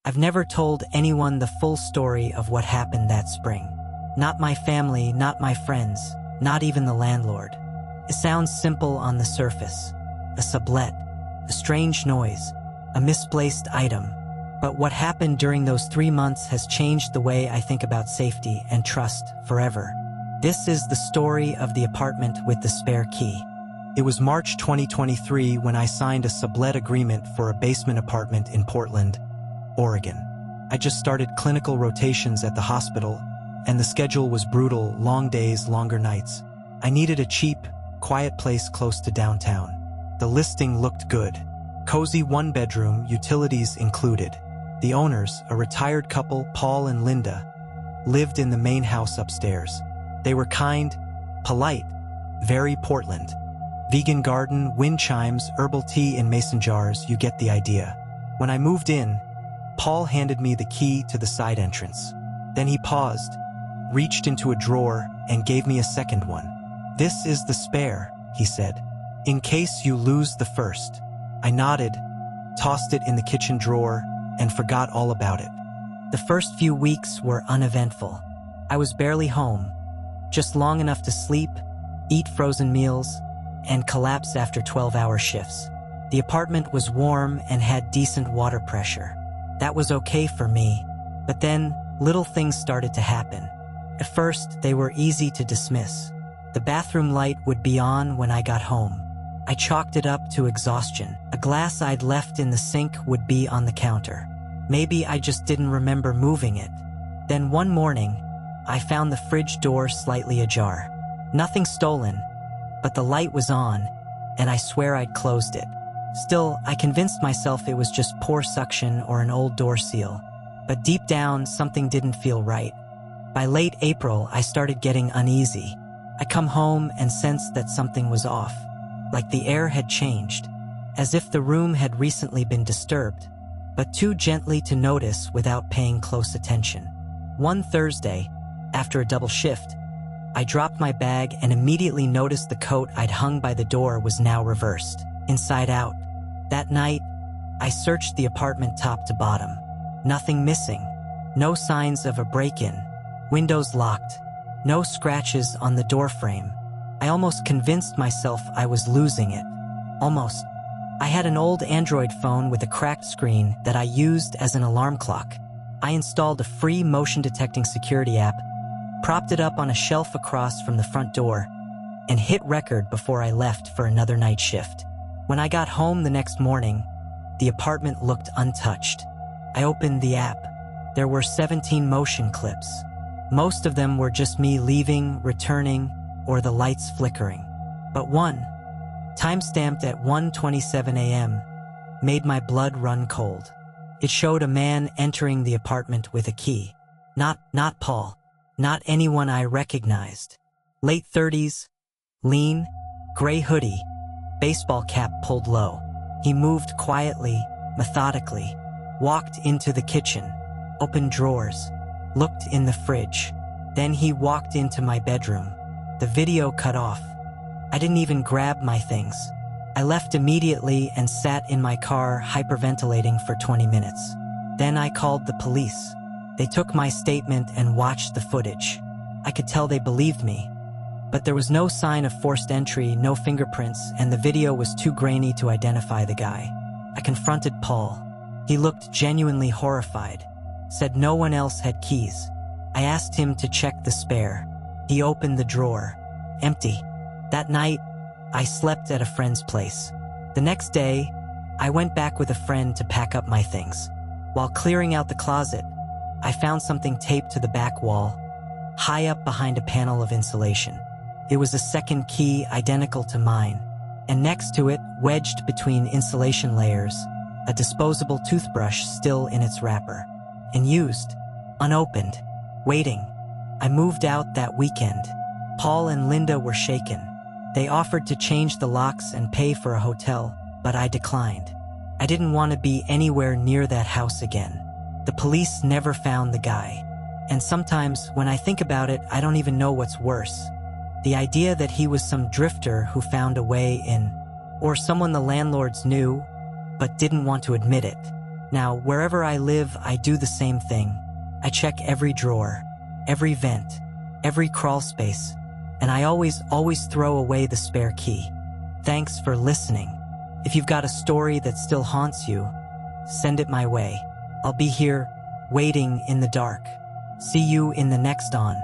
I've never told anyone the full story of what happened that spring. Not my family, not my friends, not even the landlord. It sounds simple on the surface. A sublet, a strange noise, a misplaced item. But what happened during those 3 months has changed the way I think about safety and trust forever. This is the story of the apartment with the spare key. It was March 2023 when I signed a sublet agreement for a basement apartment in Portland, Oregon. I just started clinical rotations at the hospital, and the schedule was brutal, long days, longer nights. I needed a cheap, quiet place close to downtown. The listing looked good. Cozy one-bedroom, utilities included. The owners, a retired couple, Paul and Linda, lived in the main house upstairs. They were kind, polite, very Portland. Vegan garden, wind chimes, herbal tea in mason jars, you get the idea. When I moved in, Paul handed me the key to the side entrance. Then he paused, reached into a drawer, and gave me a second one. "This is the spare," he said, "in case you lose the first." I nodded, tossed it in the kitchen drawer, and forgot all about it. The first few weeks were uneventful. I was barely home, just long enough to sleep, eat frozen meals, and collapse after 12-hour shifts. The apartment was warm and had decent water pressure. That was okay for me, but then little things started to happen. At first, they were easy to dismiss. The bathroom light would be on when I got home. I chalked it up to exhaustion. A glass I'd left in the sink would be on the counter. Maybe I just didn't remember moving it. Then one morning, I found the fridge door slightly ajar. Nothing stolen, but the light was on, and I swear I'd closed it. Still, I convinced myself it was just poor suction or an old door seal. But deep down, something didn't feel right. By late April, I started getting uneasy. I come home and sensed that something was off, like the air had changed, as if the room had recently been disturbed, but too gently to notice without paying close attention. One Thursday, after a double shift, I dropped my bag and immediately noticed the coat I'd hung by the door was now reversed, inside out. That night, I searched the apartment top to bottom. Nothing missing. No signs of a break-in. Windows locked. No scratches on the door frame. I almost convinced myself I was losing it. Almost. I had an old Android phone with a cracked screen that I used as an alarm clock. I installed a free motion-detecting security app, propped it up on a shelf across from the front door, and hit record before I left for another night shift. When I got home the next morning, the apartment looked untouched. I opened the app. There were 17 motion clips. Most of them were just me leaving, returning, or the lights flickering. But one, time-stamped at 1:27 a.m., made my blood run cold. It showed a man entering the apartment with a key. Not Paul. Not anyone I recognized. Late 30s, lean, gray hoodie, baseball cap pulled low. He moved quietly, methodically, walked into the kitchen, opened drawers, looked in the fridge. Then he walked into my bedroom. The video cut off. I didn't even grab my things. I left immediately and sat in my car hyperventilating for 20 minutes. Then I called the police. They took my statement and watched the footage. I could tell they believed me. But there was no sign of forced entry, no fingerprints, and the video was too grainy to identify the guy. I confronted Paul. He looked genuinely horrified, said no one else had keys. I asked him to check the spare. He opened the drawer. Empty. That night, I slept at a friend's place. The next day, I went back with a friend to pack up my things. While clearing out the closet, I found something taped to the back wall, high up behind a panel of insulation. It was a second key identical to mine, and next to it, wedged between insulation layers, a disposable toothbrush still in its wrapper. And used, unopened, waiting. I moved out that weekend. Paul and Linda were shaken. They offered to change the locks and pay for a hotel, but I declined. I didn't want to be anywhere near that house again. The police never found the guy. And sometimes, when I think about it, I don't even know what's worse. The idea that he was some drifter who found a way in, or someone the landlords knew, but didn't want to admit it. Now, wherever I live, I do the same thing. I check every drawer, every vent, every crawl space, and I always throw away the spare key. Thanks for listening. If you've got a story that still haunts you, send it my way. I'll be here, waiting in the dark. See you in the next on